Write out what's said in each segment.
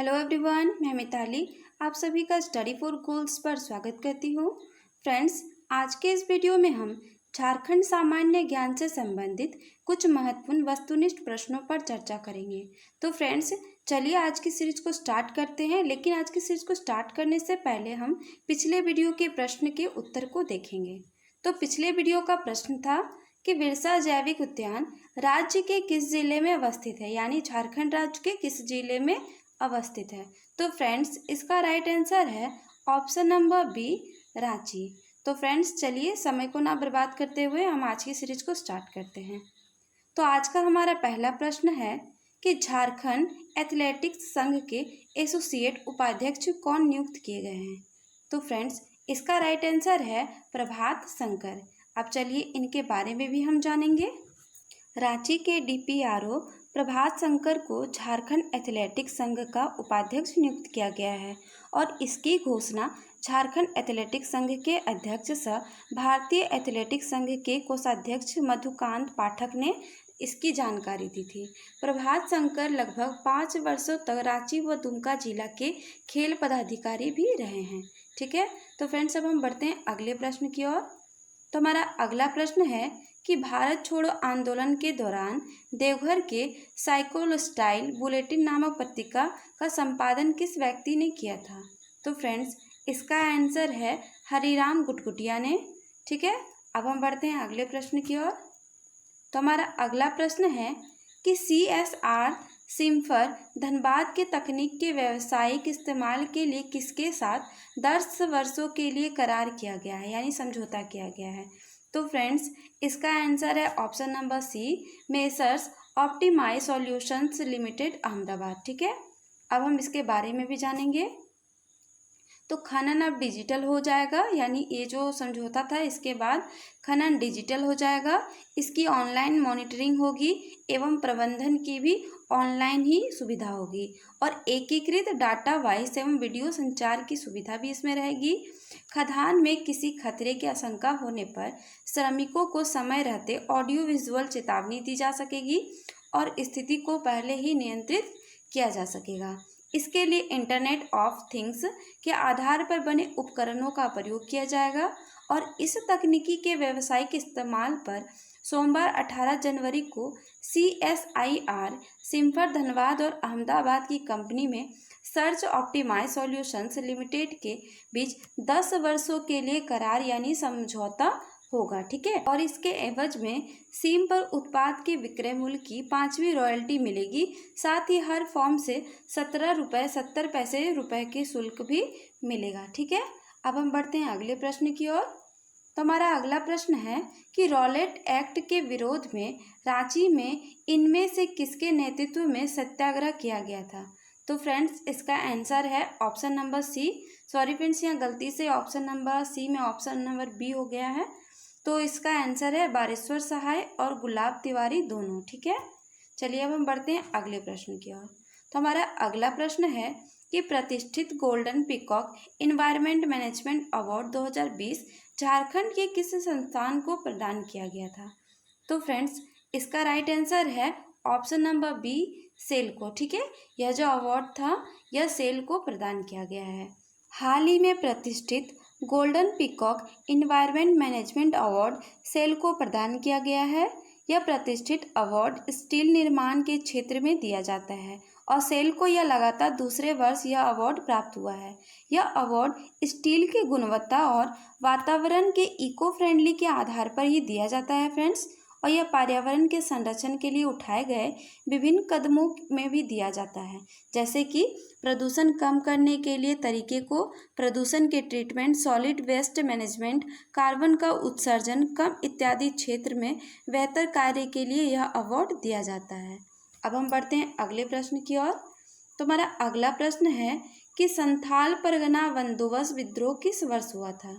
Hello everyone, मैं मिताली आप सभी का स्टडी फॉर गोल्स पर स्वागत करती हूँ। फ्रेंड्स, आज के इस वीडियो में हम झारखंड सामान्य ज्ञान से संबंधित कुछ महत्वपूर्ण वस्तुनिष्ठ प्रश्नों पर चर्चा करेंगे। तो फ्रेंड्स, चलिए आज की सीरीज को स्टार्ट करते हैं। लेकिन आज की सीरीज को स्टार्ट करने से पहले हम पिछले वीडियो के प्रश्न के उत्तर को देखेंगे। तो पिछले वीडियो का प्रश्न था कि बिरसा जैविक उद्यान राज्य के किस जिले में अवस्थित है, यानी झारखंड राज्य के किस जिले में अवस्थित है। तो फ्रेंड्स, इसका राइट आंसर है ऑप्शन नंबर बी, रांची। तो फ्रेंड्स, चलिए समय को ना बर्बाद करते हुए हम आज की सीरीज को स्टार्ट करते हैं। तो आज का हमारा पहला प्रश्न है कि झारखंड एथलेटिक्स संघ के एसोसिएट उपाध्यक्ष कौन नियुक्त किए गए हैं। तो फ्रेंड्स, इसका राइट आंसर है प्रभात शंकर। अब चलिए इनके बारे में भी हम जानेंगे। रांची के डीपीआरओ प्रभात शंकर को झारखंड एथलेटिक्स संघ का उपाध्यक्ष नियुक्त किया गया है और इसकी घोषणा झारखंड एथलेटिक्स संघ के अध्यक्ष सह भारतीय एथलेटिक्स संघ के कोषाध्यक्ष मधुकांत पाठक ने इसकी जानकारी दी थी। प्रभात शंकर लगभग 5 वर्षों तक रांची व दुमका जिला के खेल पदाधिकारी भी रहे हैं। ठीक है, तो फ्रेंड्स अब हम बढ़ते हैं अगले प्रश्न की ओर। तो हमारा अगला प्रश्न है कि भारत छोड़ो आंदोलन के दौरान देवघर के साइकिल स्टाइल बुलेटिन नामक पत्रिका का संपादन किस व्यक्ति ने किया था। तो फ्रेंड्स, इसका आंसर है हरिराम गुटगुटिया ने। ठीक है, अब हम बढ़ते हैं अगले प्रश्न की ओर। तो हमारा अगला प्रश्न है कि CSR सिम्फर धनबाद के तकनीक के व्यावसायिक इस्तेमाल के लिए किसके साथ 10 वर्षों के लिए करार किया गया है, यानी समझौता किया गया है। तो फ्रेंड्स, इसका आंसर है option number C, messrs optimise solutions limited Ahmedabad. ठीक है, अब हम इसके बारे में भी जानेंगे। तो खनन अब डिजिटल हो जाएगा, यानी ये जो समझौता था इसके बाद खनन डिजिटल हो जाएगा। इसकी ऑनलाइन मॉनिटरिंग होगी एवं प्रबंधन की भी ऑनलाइन ही सुविधा होगी और एकीकृत डाटा वॉइस एवं वीडियो संचार की सुविधा भी इसमें रहेगी। खदान में किसी खतरे की आशंका होने पर श्रमिकों को समय रहते ऑडियो विजुअल चेतावनी दी जा सकेगी और स्थिति को पहले ही नियंत्रित किया जा सकेगा। इसके लिए इंटरनेट ऑफ थिंग्स के आधार पर बने उपकरणों का प्रयोग किया जाएगा और इस तकनीकी के व्यावसायिक इस्तेमाल पर सोमवार 18 जनवरी को CSIR सिम्फर धनबाद और अहमदाबाद की कंपनी में सर्च ऑप्टिमाइज सॉल्यूशंस लिमिटेड के बीच 10 वर्षों के लिए करार यानी समझौता होगा। ठीक है, और इसके एवज में सिम पर उत्पाद के विक्रय मूल्य की 5वीं रॉयल्टी मिलेगी। साथ ही हर फॉर्म से 17 रुपये 70 पैसे रुपए के शुल्क भी मिलेगा। ठीक है, अब हम बढ़ते हैं अगले प्रश्न की ओर। तो हमारा अगला प्रश्न है कि रॉलेट एक्ट के विरोध में रांची में इनमें से किसके नेतृत्व में सत्याग्रह किया गया था। तो फ्रेंड्स, इसका आंसर है option number C. Sorry friends, यहाँ गलती से ऑप्शन नंबर सी में ऑप्शन नंबर बी हो गया है। तो इसका आंसर है बारेश्वर सहाय और गुलाब तिवारी दोनों। ठीक है, चलिए अब हम बढ़ते हैं अगले प्रश्न की ओर। तो हमारा अगला प्रश्न है कि प्रतिष्ठित golden peacock environment management award 2020 Jharkhand के किस संस्थान को प्रदान किया गया था। तो फ्रेंड्स, इसका राइट आंसर है ऑप्शन नंबर बी, सेल को। ठीक है, यह जो अवार्ड था यह सेल को प्रदान किया गया है। हाल ही में प्रतिष्ठित golden peacock environment management award cell को प्रदान किया गया है। यह प्रतिष्ठित अवार्ड स्टील निर्माण के क्षेत्र में दिया जाता है और सेल को यह लगातार दूसरे वर्ष यह अवार्ड प्राप्त हुआ है। यह अवार्ड स्टील की गुणवत्ता और वातावरण के इको फ्रेंडली के आधार पर ही दिया जाता है फ्रेंड्स, और यह पर्यावरण के संरक्षण के लिए उठाए गए विभिन्न कदमों में भी दिया जाता है, जैसे कि प्रदूषण कम करने के लिए तरीके को, प्रदूषण के treatment, solid waste management, carbon का उत्सर्जन कम इत्यादि क्षेत्र में बेहतर कार्य के लिए यह अवार्ड दिया जाता है। अब हम बढ़ते हैं अगले प्रश्न की ओर। तो हमारा अगला प्रश्न है कि संथाल परगना बंदोबस्त विद्रोह किस वर्ष हुआ था।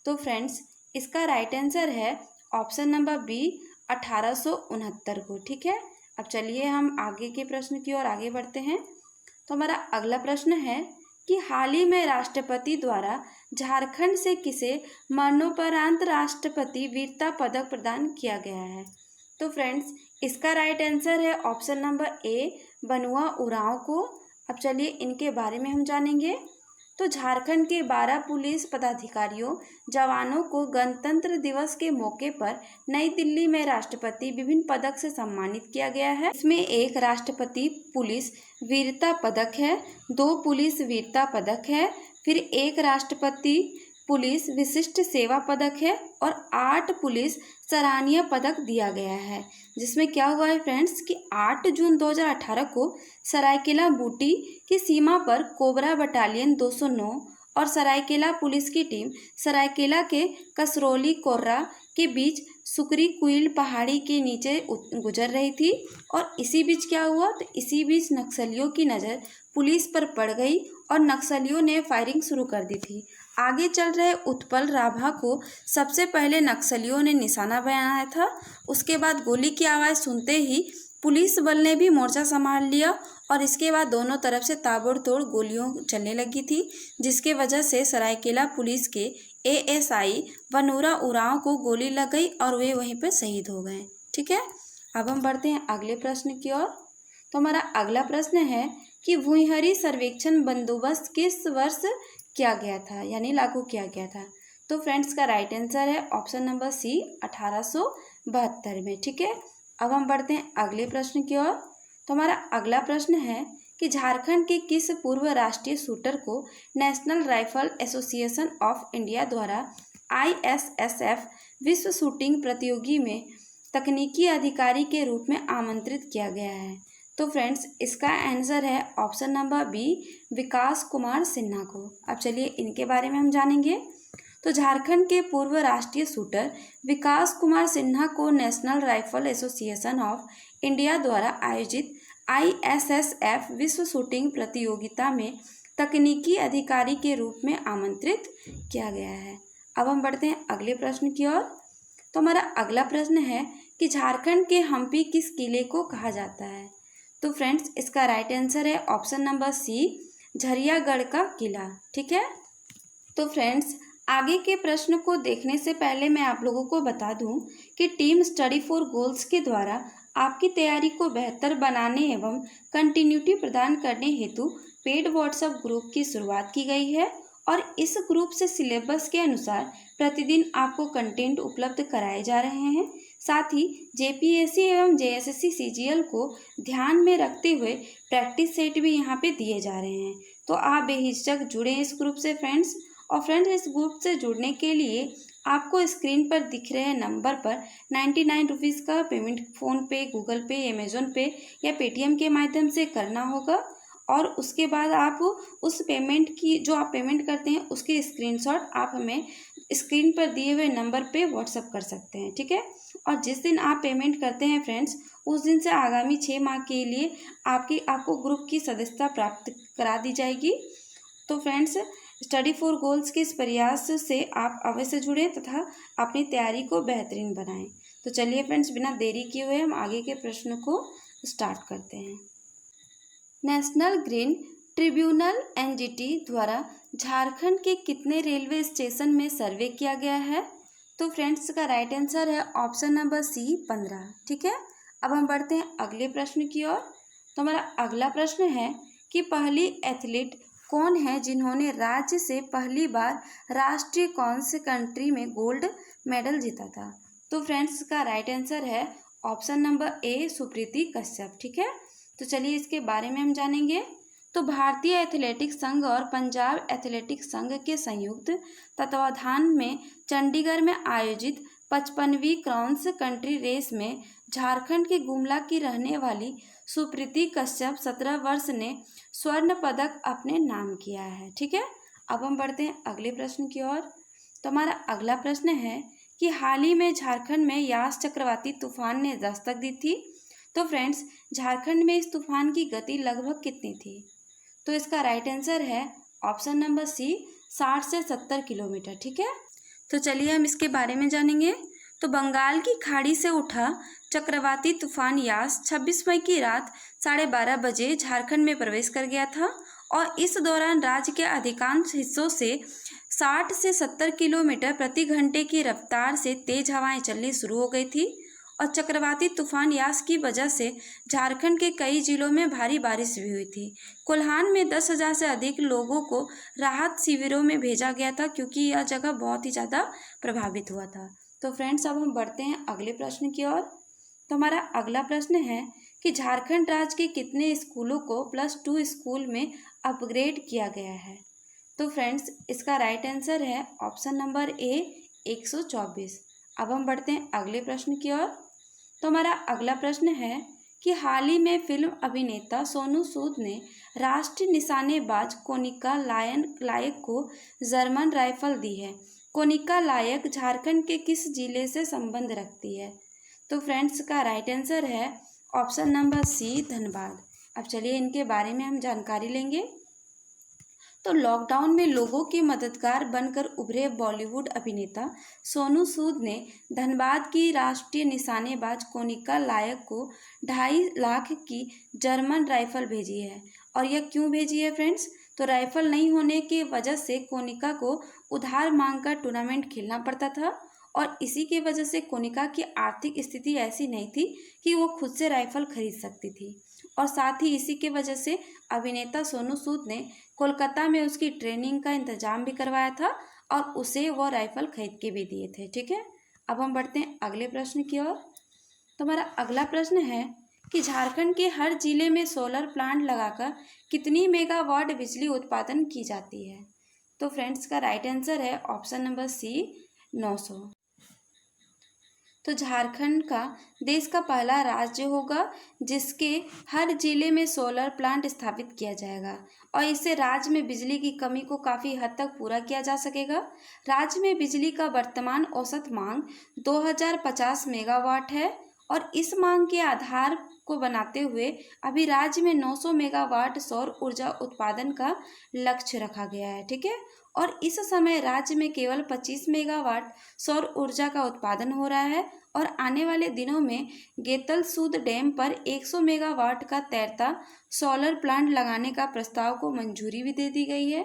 तो फ्रेंड्स, इसका राइट आंसर है ऑप्शन नंबर बी, 1869 को। ठीक है, अब चलिए हम आगे के प्रश्न की ओर आगे बढ़ते हैं। तो हमारा अगला प्रश्न है कि हाल ही में राष्ट्रपति द्वारा झारखंड से किसे मरणोपरांत राष्ट्रपति वीरता पदक प्रदान किया गया है। तो फ्रेंड्स, इसका राइट आंसर है option number A, Banua Oraon को। अब चलिए इनके बारे में हम जानेंगे। तो झारखंड के 12 पुलिस पदाधिकारियों जवानों को गणतंत्र दिवस के मौके पर नई दिल्ली में राष्ट्रपति विभिन्न पदक से सम्मानित किया गया है। इसमें एक राष्ट्रपति पुलिस वीरता पदक है, 2 पुलिस वीरता पदक है, फिर एक राष्ट्रपति पुलिस विशिष्ट सेवा पदक है और 8 पुलिस सराहनीय पदक दिया गया है। जिसमें क्या हुआ है फ्रेंड्स कि 8 जून 2018 को सरायकेला बूटी की सीमा पर कोबरा बटालियन 209 और सरायकेला पुलिस की टीम सरायकेला के कसरौली कोर्रा के बीच सुकरी कुइल पहाड़ी के नीचे गुजर रही थी और इसी बीच क्या हुआ, तो इसी बीच नक्सलियों की नज़र पुलिस पर पड़ गई और नक्सलियों ने फायरिंग शुरू कर दी थी। आगे चल रहे उत्पल राभा को सबसे पहले नक्सलियों ने निशाना बनाया था। उसके बाद गोली की आवाज़ सुनते ही पुलिस बल ने भी मोर्चा संभाल लिया और इसके बाद दोनों तरफ से ताबड़तोड़ गोलियां चलने लगी थी, जिसके वजह से सरायकेला पुलिस के एएसआई वनूरा उरांव को गोली लग गई और वे वहीं पर शहीद हो गए। ठीक है, अब हम बढ़ते हैं अगले प्रश्न की ओर। तो हमारा अगला प्रश्न है कि भूइंहरी सर्वेक्षण बंदोबस्त किस वर्ष किया गया था, यानी लागू किया गया था। तो फ्रेंड्स का राइट आंसर है ऑप्शन नंबर सी 1872 में। ठीक है, अब हम बढ़ते हैं अगले प्रश्न की ओर। तो हमारा अगला प्रश्न है कि झारखंड के किस पूर्व राष्ट्रीय शूटर को national rifle association of India द्वारा ISSF विश्व शूटिंग प्रतियोगी में तकनीकी अधिकारी के रूप में आमंत्रित किया गया है। तो फ्रेंड्स इसका आंसर है ऑप्शन नंबर बी विकास कुमार सिन्हा को। अब चलिए इनके बारे में हम जानेंगे। तो झारखंड के पूर्व राष्ट्रीय शूटर विकास कुमार सिन्हा को national rifle association of India द्वारा आयोजित ISSF विश्व शूटिंग प्रतियोगिता में तकनीकी अधिकारी के रूप में आमंत्रित किया गया है। अब हम बढ़ते हैं अगले प्रश्न की ओर। तो हमारा अगला प्रश्न है कि झारखंड के हम्पी किस किले को कहा जाता है। तो फ्रेंड्स इसका राइट आंसर है ऑप्शन नंबर सी झरियागढ़ का किला। ठीक है, तो फ्रेंड्स आगे के प्रश्न को देखने से पहले मैं आप लोगों को बता दूं कि टीम स्टडी फॉर गोल्स के द्वारा आपकी तैयारी को बेहतर बनाने एवं कंटिन्यूटी प्रदान करने हेतु पेड व्हाट्सएप ग्रुप की शुरुआत की गई है और इस ग्रुप से सिलेबस के अनुसार प्रतिदिन आपको कंटेंट उपलब्ध कराए जा रहे हैं। साथ ही JPSC एवं JSSC CGL को ध्यान में रखते हुए प्रैक्टिस सेट भी यहाँ पे दिए जा रहे हैं। तो आप बेहिचक जुड़े इस ग्रुप से फ्रेंड्स। और फ्रेंड्स इस ग्रुप से जुड़ने के लिए आपको स्क्रीन पर दिख रहे नंबर पर 99 रुपीज़ का पेमेंट फ़ोनपे, गूगल पे, अमेज़ॉन पे या पेटीएम के माध्यम से करना होगा और उसके बाद आप उस पेमेंट की जो आप पेमेंट करते हैं उसके स्क्रीनशॉट आप हमें स्क्रीन पर दिए हुए नंबर पे व्हाट्सअप कर सकते हैं। ठीक है, और जिस दिन आप पेमेंट करते हैं फ्रेंड्स उस दिन से आगामी 6 माह के लिए आपको ग्रुप की सदस्यता प्राप्त करा दी जाएगी। तो फ्रेंड्स स्टडी फॉर गोल्स के इस प्रयास से आप अवश्य जुड़ें तथा अपनी तैयारी को बेहतरीन बनाएं। तो चलिए फ्रेंड्स बिना देरी किए हुए हम आगे के प्रश्न को स्टार्ट करते हैं। नेशनल ग्रीन ट्रिब्यूनल NGT द्वारा झारखंड के कितने रेलवे स्टेशन में सर्वे किया गया है। तो फ्रेंड्स का राइट आंसर है ऑप्शन नंबर सी 15। ठीक है, अब हम बढ़ते हैं अगले प्रश्न की ओर। तो हमारा अगला प्रश्न है कि पहली एथलीट कौन है जिन्होंने राज्य से पहली बार राष्ट्रीय कौन से कंट्री में गोल्ड मेडल जीता था। तो फ्रेंड्स का राइट आंसर है option number A Supriti Kashyap. ठीक है, तो चलिए इसके बारे में हम जानेंगे। तो भारतीय एथलेटिक्स संघ और पंजाब एथलेटिक्स संघ के संयुक्त तत्वाधान में चंडीगढ़ में आयोजित 55वीं क्रॉस कंट्री रेस में झारखंड के गुमला की रहने वाली सुप्रीति कश्यप 17 वर्ष ने स्वर्ण पदक अपने नाम किया है। ठीक है, अब हम बढ़ते हैं अगले प्रश्न की ओर। तो हमारा अगला प्रश्न है कि हाल ही में झारखंड में यास चक्रवाती तूफान ने दस्तक दी थी। तो फ्रेंड्स झारखंड में इस तूफान की गति लगभग कितनी थी। तो इसका राइट आंसर है ऑप्शन नंबर सी 60 से 70 किलोमीटर। ठीक है, तो चलिए हम इसके बारे में जानेंगे। तो बंगाल की खाड़ी से उठा चक्रवाती तूफान यास 26 मई की रात 12:30 बजे झारखंड में प्रवेश कर गया था और इस दौरान राज्य के अधिकांश हिस्सों से 60 से 70 किलोमीटर प्रति घंटे की रफ्तार से तेज हवाएं चलनी शुरू हो गई थी और चक्रवाती तूफान यास की वजह से झारखंड के कई जिलों में भारी बारिश भी हुई थी। कोल्हान में 10,000 से अधिक लोगों को राहत शिविरों में भेजा गया था क्योंकि यह जगह बहुत ही ज़्यादा प्रभावित हुआ था। तो फ्रेंड्स, अब हम बढ़ते हैं अगले प्रश्न की ओर। तो हमारा अगला प्रश्न है कि झारखंड राज्य के कितने स्कूलों को +2 स्कूल में अपग्रेड किया गया है? तो फ्रेंड्स, इसका राइट आंसर है ऑप्शन नंबर ए 124। अब हम बढ़ते हैं अगले प्रश्न की ओर। तो हमारा अगला प्रश्न है कि हाल ही में फिल्म अभिनेता सोनू सूद ने राष्ट्रीय निशानेबाज कोनिका लायक को जर्मन राइफल दी है। कोनिका लायक झारखंड के किस जिले से संबंध रखती है? तो फ्रेंड्स, का राइट आंसर है ऑप्शन नंबर सी धनबाद। अब चलिए इनके बारे में हम जानकारी लेंगे। तो लॉकडाउन में लोगों के मददगार बनकर उभरे बॉलीवुड अभिनेता सोनू सूद ने धनबाद की राष्ट्रीय निशानेबाज कोनिका लायक को 2.5 लाख की जर्मन राइफल भेजी है। और यह क्यों भेजी है फ्रेंड्स? तो राइफल नहीं होने की वजह से कोनिका को उधार मांगकर टूर्नामेंट खेलना पड़ता था और इसी की वजह से कोनिका की आर्थिक स्थिति ऐसी नहीं थी कि वो खुद से राइफल खरीद सकती थी। और साथ ही इसी के वजह से अभिनेता सोनू सूद ने कोलकाता में उसकी ट्रेनिंग का इंतजाम भी करवाया था और उसे वो राइफल खरीद के भी दिए थे। ठीक है, अब हम बढ़ते हैं अगले प्रश्न की ओर। तो हमारा अगला प्रश्न है कि झारखंड के हर जिले में सोलर प्लांट लगाकर कितनी मेगावाट बिजली उत्पादन की जाती है? तो फ्रेंड्स, का राइट आंसर है ऑप्शन नंबर सी 900। तो झारखंड का देश का पहला राज्य होगा जिसके हर जिले में सोलर प्लांट स्थापित किया जाएगा और इससे राज्य में बिजली की कमी को काफ़ी हद तक पूरा किया जा सकेगा। राज्य में बिजली का वर्तमान औसत मांग 2050 मेगावाट है और इस मांग के आधार को बनाते हुए अभी राज्य में 900 मेगावाट सौर ऊर्जा उत्पादन का लक्ष्य रखा गया है। ठीक है, और इस समय राज्य में केवल 25 मेगावाट सौर ऊर्जा का उत्पादन हो रहा है और आने वाले दिनों में गेतल सूद डैम पर 100 मेगावाट का तैरता सोलर प्लांट लगाने का प्रस्ताव को मंजूरी भी दे दी गई है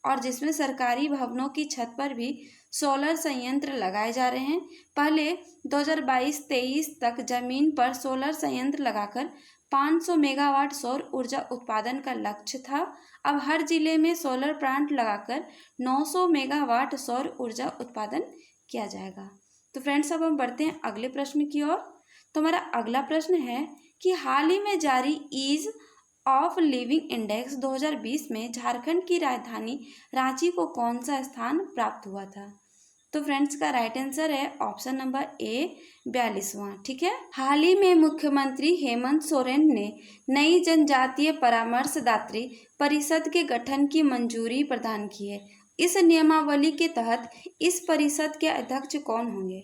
और जिसमें सरकारी भवनों की छत पर भी सोलर संयंत्र लगाए जा रहे हैं। पहले 2022-23 तक जमीन पर सोलर संयंत्र लगाकर 500 मेगावाट सौर ऊर्जा उत्पादन का लक्ष्य था। अब हर जिले में सोलर प्लांट लगाकर 900 मेगावाट सौर ऊर्जा उत्पादन किया जाएगा। तो फ्रेंड्स, अब हम बढ़ते हैं अगले प्रश्न की ओर। तो हमारा अगला प्रश्न है कि हाल ही में जारी ईज ऑफ लिविंग इंडेक्स 2020 में झारखंड की राजधानी रांची को कौन सा स्थान प्राप्त हुआ था? तो फ्रेंड्स, का राइट आंसर है ऑप्शन नंबर ए 42वां। ठीक है, हाल ही में मुख्यमंत्री हेमंत सोरेन ने नई जनजातीय परामर्शदात्री परिषद के गठन की मंजूरी प्रदान की है। इस नियमावली के तहत इस परिषद के अध्यक्ष कौन होंगे?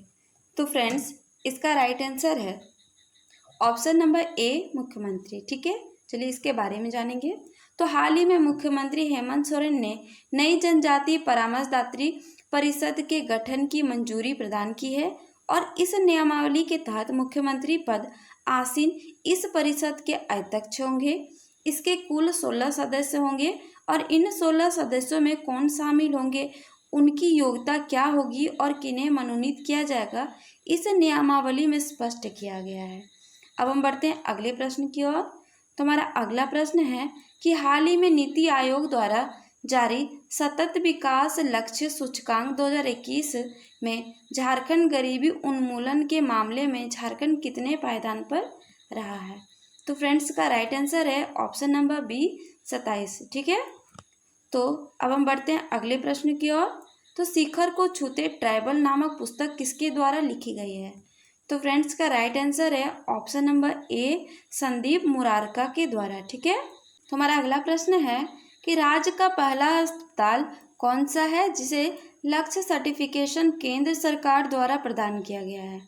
तो फ्रेंड्स, इसका राइट आंसर है ऑप्शन नंबर ए मुख्यमंत्री। ठीक है, चलिए इसके बारे में जानेंगे। तो हाल ही में मुख्यमंत्री हेमंत सोरेन ने नई जनजातीय परामर्शदात्री परिषद के गठन की मंजूरी प्रदान की है और इस नियमावली के तहत मुख्यमंत्री पद आसीन इस परिषद के अध्यक्ष होंगे। इसके कुल 16 सदस्य होंगे और इन 16 सदस्यों में कौन शामिल होंगे, उनकी योग्यता क्या होगी और किन्हें मनोनीत किया जाएगा, इस नियमावली में स्पष्ट किया गया है। अब हम बढ़ते हैं अगले प्रश्न की ओर। तो हमारा अगला प्रश्न है कि हाल ही में नीति आयोग द्वारा जारी सतत विकास लक्ष्य सूचकांक 2021 में झारखंड गरीबी उन्मूलन के मामले में झारखंड कितने पायदान पर रहा है? तो फ्रेंड्स, का राइट आंसर है ऑप्शन नंबर बी 27। ठीक है, तो अब हम बढ़ते हैं अगले प्रश्न की ओर। तो शिखर को छूते ट्राइबल नामक पुस्तक किसके द्वारा लिखी गई है? तो फ्रेंड्स, का राइट आंसर है option number A Sandeep Murarka के द्वारा। ठीक है, तो हमारा अगला प्रश्न है कि राज्य का पहला अस्पताल कौन सा है जिसे लक्ष्य सर्टिफिकेशन केंद्र सरकार द्वारा प्रदान किया गया है?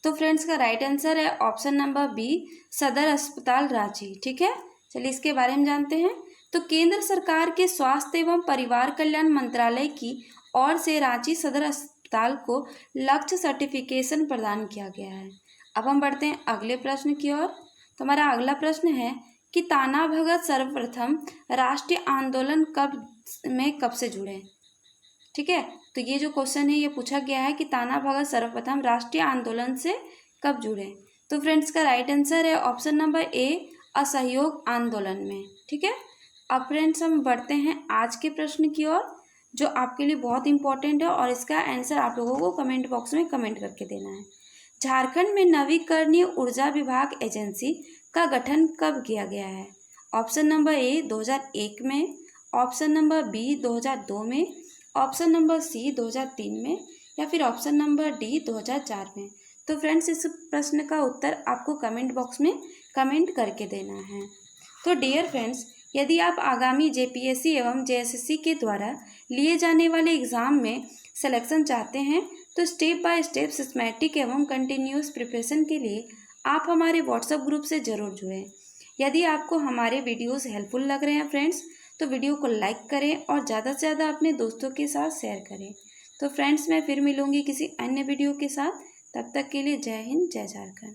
तो फ्रेंड्स, का राइट आंसर है ऑप्शन नंबर बी सदर अस्पताल रांची। ठीक है, चलिए इसके बारे में जानते हैं। तो केंद्र सरकार के स्वास्थ्य एवं परिवार कल्याण मंत्रालय की ओर से रांची सदर अस्पताल को लक्ष्य सर्टिफिकेशन प्रदान किया गया है। अब हम बढ़ते हैं अगले प्रश्न की ओर। तो हमारा अगला प्रश्न है कि ताना भगत सर्वप्रथम राष्ट्रीय आंदोलन कब से जुड़े? ठीक है, तो ये जो क्वेश्चन है ये पूछा गया है कि ताना भगत सर्वप्रथम राष्ट्रीय आंदोलन से कब जुड़े? तो फ्रेंड्स का राइट आंसर है ऑप्शन नंबर ए, असहयोग आंदोलन में। ठीक है, अब फ्रेंड्स हम बढ़ते हैं आज के प्रश्न की ओर, जो आपके लिए बहुत इंपॉर्टेंट है और इसका आंसर आप लोगों को कमेंट बॉक्स में कमेंट करके देना है। झारखंड में नवीकरणीय ऊर्जा विभाग एजेंसी का गठन कब किया गया है? ऑप्शन नंबर ए 2001 में, ऑप्शन नंबर बी 2002 में, ऑप्शन नंबर सी 2003 में, या फिर ऑप्शन नंबर डी 2004 में। तो फ्रेंड्स इस प्रश्न का उत्तर आपको कमेंट बॉक्स में कमेंट करके देना है। तो डियर फ्रेंड्स, यदि आप आगामी जेपीएससी एवं जेएसएससी के द्वारा लिए जाने वाले एग्ज़ाम में सिलेक्शन चाहते हैं तो स्टेप बाय स्टेप सिस्टमैटिक एवं कंटिन्यूस प्रिपरेशन के लिए आप हमारे व्हाट्सएप ग्रुप से ज़रूर जुड़ें। यदि आपको हमारे वीडियोस हेल्पफुल लग रहे हैं फ्रेंड्स, तो वीडियो को लाइक करें और ज़्यादा से ज़्यादा अपने दोस्तों के साथ शेयर करें। तो फ्रेंड्स, मैं फिर मिलूँगी किसी अन्य वीडियो के साथ। तब तक के लिए जय हिंद, जय झारखंड।